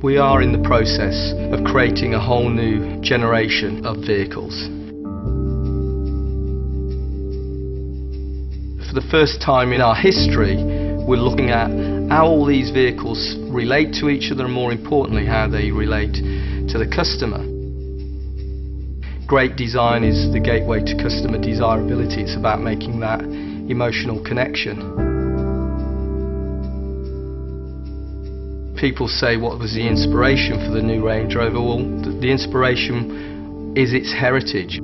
We are in the process of creating a whole new generation of vehicles. For the first time in our history, we're looking at how all these vehicles relate to each other and, more importantly, how they relate to the customer. Great design is the gateway to customer desirability. It's about making that emotional connection. People say, what was the inspiration for the new Range Rover? Well, the inspiration is its heritage.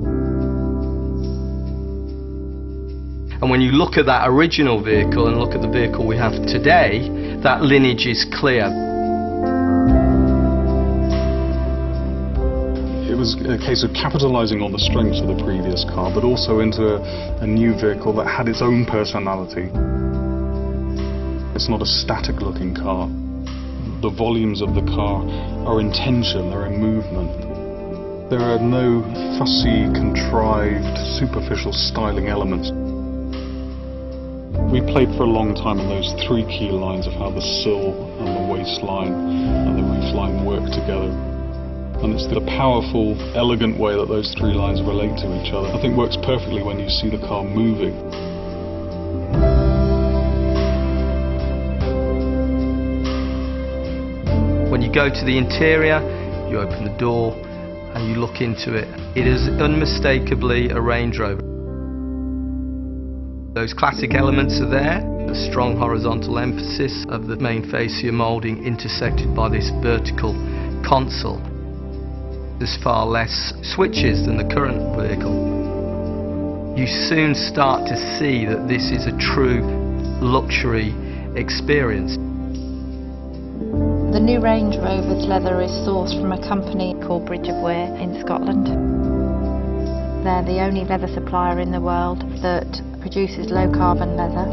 And when you look at that original vehicle and look at the vehicle we have today, that lineage is clear. It was a case of capitalizing on the strengths of the previous car, but also into a new vehicle that had its own personality. It's not a static looking car. The volumes of the car are in tension, they're in movement. There are no fussy, contrived, superficial styling elements. We played for a long time on those three key lines of how the sill and the waistline and the roofline work together. And it's the powerful, elegant way that those three lines relate to each other. I think works perfectly when you see the car moving. When you go to the interior, you open the door and you look into it. It is unmistakably a Range Rover. Those classic elements are there, the strong horizontal emphasis of the main fascia moulding intersected by this vertical console. There's far less switches than the current vehicle. You soon start to see that this is a true luxury experience. The new Range Rover's leather is sourced from a company called Bridge of Wear in Scotland. They're the only leather supplier in the world that produces low carbon leather.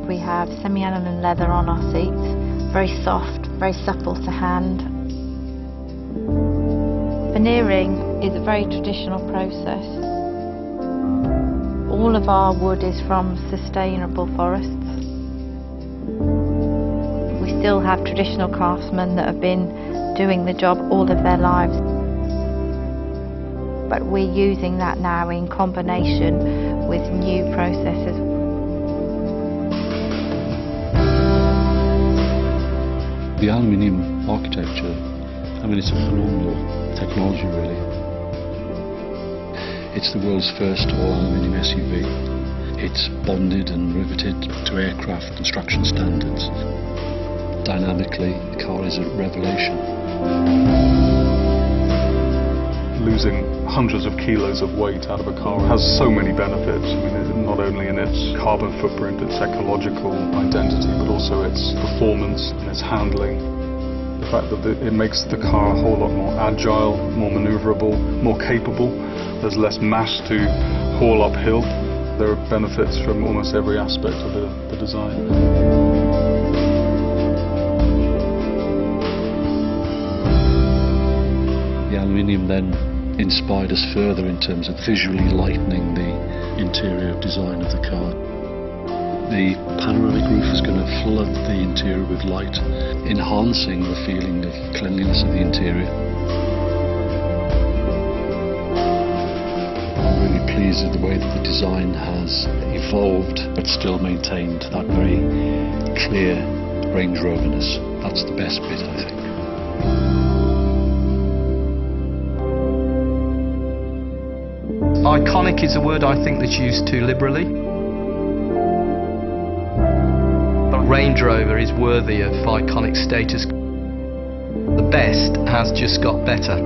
We have semi-aniline leather on our seats, very soft, very supple to hand. Veneering is a very traditional process. All of our wood is from sustainable forests. We still have traditional craftsmen that have been doing the job all of their lives. But we're using that now in combination with new processes. The aluminium architecture, I mean, it's a phenomenal technology really. It's the world's first all-aluminium SUV. It's bonded and riveted to aircraft construction standards. Dynamically, the car is a revelation. Losing hundreds of kilos of weight out of a car has so many benefits. I mean, not only in its carbon footprint, its ecological identity, but also its performance and its handling. The fact that it makes the car a whole lot more agile, more maneuverable, more capable. There's less mass to haul uphill. There are benefits from almost every aspect of the design. The aluminium then inspired us further in terms of visually lightening the interior design of the car. The panoramic roof is going to flood the interior with light, enhancing the feeling of cleanliness of the interior. I'm really pleased with the way that the design has evolved but still maintained that very clear Range Roverness. That's the best bit, I think. Iconic is a word I think that's used too liberally. But Range Rover is worthy of iconic status. The best has just got better.